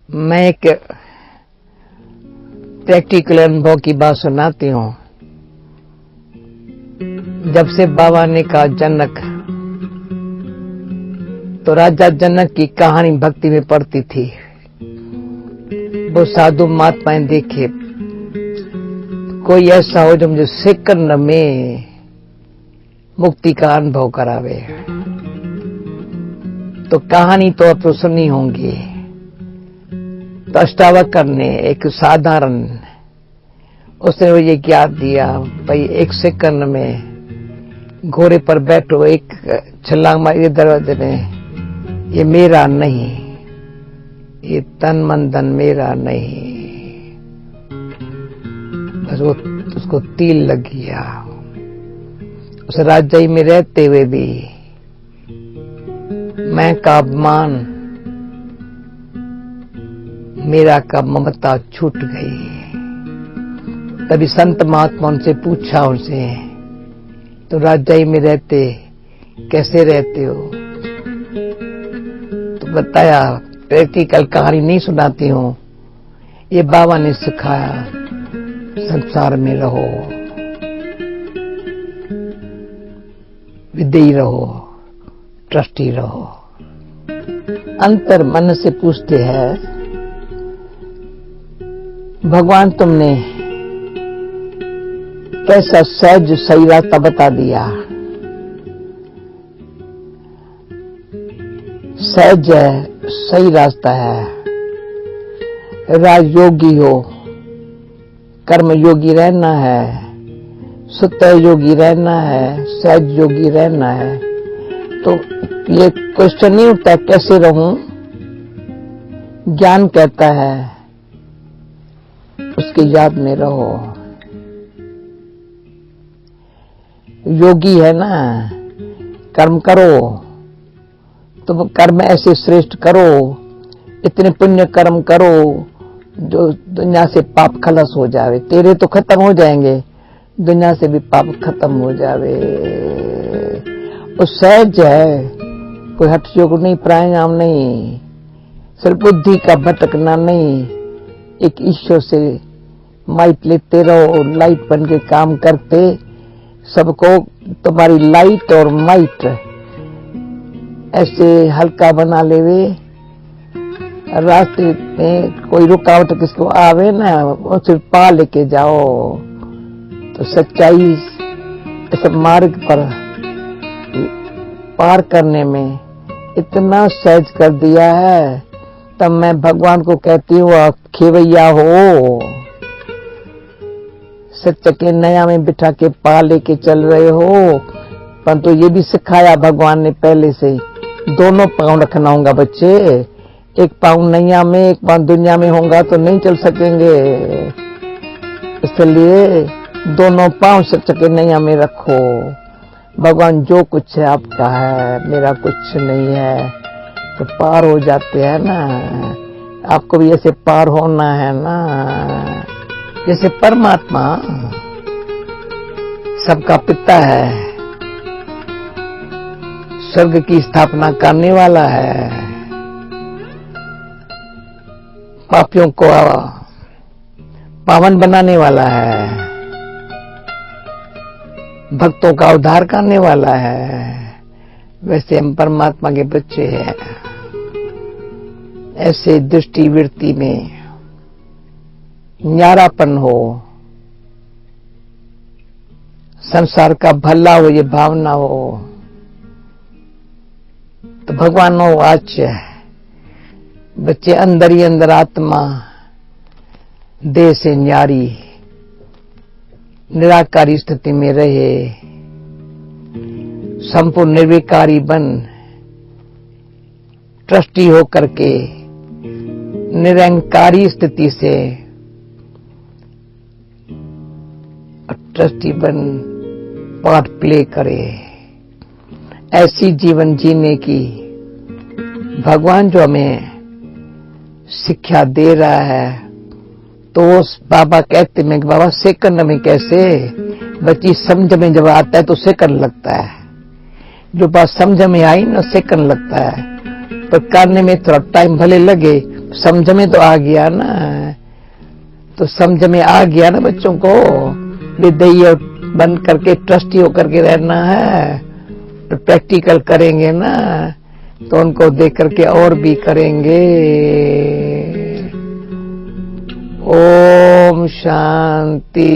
मैं एक प्रैक्टिकल अनुभव की बात सुनाती हूँ। जब से बाबा ने कहा जनक, तो राजा जनक की कहानी भक्ति में पढ़ती थी। वो साधु महात्माएं देखे, कोई ऐसा हो जो मुझे सेकंड में मुक्ति का अनुभव करावे। तो कहानी तो आप सुनी होंगी। तो अष्टावक्र ने एक साधारण, उसने वो ये ज्ञान दिया, भाई 1 सेकंड में घोड़े पर बैठो, एक छलांग मारिए दरवाजे में, ये मेरा नहीं, ये तन मन धन मेरा नहीं। बस वो उसको तिल लग गया। उस राजाई में रहते हुए भी मैं का अपमान, मेरा का ममता छूट गई। तभी संत महात्मा उनसे पूछा, उनसे तो राजाई में रहते कैसे रहते हो? तो बताया, प्रैक्टिकल कहानी नहीं सुनाती हूँ, ये बाबा ने सिखाया, संसार में रहो, विदेही रहो, ट्रस्टी रहो। अंतर मन से पूछते हैं, भगवान तुमने कैसा सहज सही रास्ता बता दिया। सहज है, सही रास्ता है। राजयोगी हो, कर्म योगी रहना है, सुत योगी रहना है, सहज योगी रहना है। तो ये क्वेश्चन नहीं उठता कैसे रहूं। ज्ञान कहता है उसकी याद में रहो। योगी है ना, कर्म करो, तो वो कर्म ऐसे श्रेष्ठ करो, इतने पुण्य कर्म करो जो दुनिया से पाप खलास हो जावे। तेरे तो खत्म हो जाएंगे, दुनिया से भी पाप खत्म हो जावे। वो सहज है, कोई हठ योग नहीं, प्राणायाम नहीं, सिर्फ बुद्धि का भटकना नहीं। एक ईश्वर से माइट लेते रहो, लाइट बन के काम करते, सबको तुम्हारी लाइट और माइट ऐसे हल्का बना लेवे। रास्ते में कोई रुकावट किसको आवे ना, वो सिर्फ पा लेके जाओ। तो सच्चाई इस मार्ग पर पार करने में इतना सहज कर दिया है। तब मैं भगवान को कहती हूँ, आप खेवैया हो, सत्य के नया में बिठा के पा लेके चल रहे हो। परंतु ये भी सिखाया भगवान ने पहले से, दोनों पांव रखना होगा बच्चे। एक पांव नैया में, एक पांव दुनिया में होगा तो नहीं चल सकेंगे। इसलिए दोनों पांव सत्य के नैया में रखो। भगवान जो कुछ है आपका है, मेरा कुछ नहीं है, तो पार हो जाते हैं ना। आपको भी ऐसे पार होना है ना, जैसे परमात्मा सबका पिता है, स्वर्ग की स्थापना करने वाला है, पापियों को पावन बनाने वाला है, भक्तों का उद्धार करने वाला है। वैसे हम परमात्मा के बच्चे हैं। ऐसे दृष्टि वृत्ति में न्यारापन हो, संसार का भला हो, ये भावना हो, तो भगवान हो वाच्य है। बच्चे अंदर ही अंदर आत्मा देह से न्यारी निराकारी स्थिति में रहे, संपूर्ण निर्विकारी बन ट्रस्टी होकर के निरंकारी स्थिति से ट्रस्टी बन पार्ट प्ले करे। ऐसी जीवन जीने की भगवान जो हमें शिक्षा दे रहा है। तो उस बाबा कहते हैं कि बाबा सेकंड में कैसे, बच्ची समझ में जब आता है तो सेकंड लगता है। जो बात समझ में आई ना, सेकंड लगता है, पर करने में थोड़ा टाइम भले लगे, समझ में तो आ गया ना, तो समझ में आ गया ना बच्चों को, विधेय बंद करके ट्रस्टी होकर के रहना है, तो प्रैक्टिकल करेंगे ना तो उनको देख करके और भी करेंगे। ओम शांति।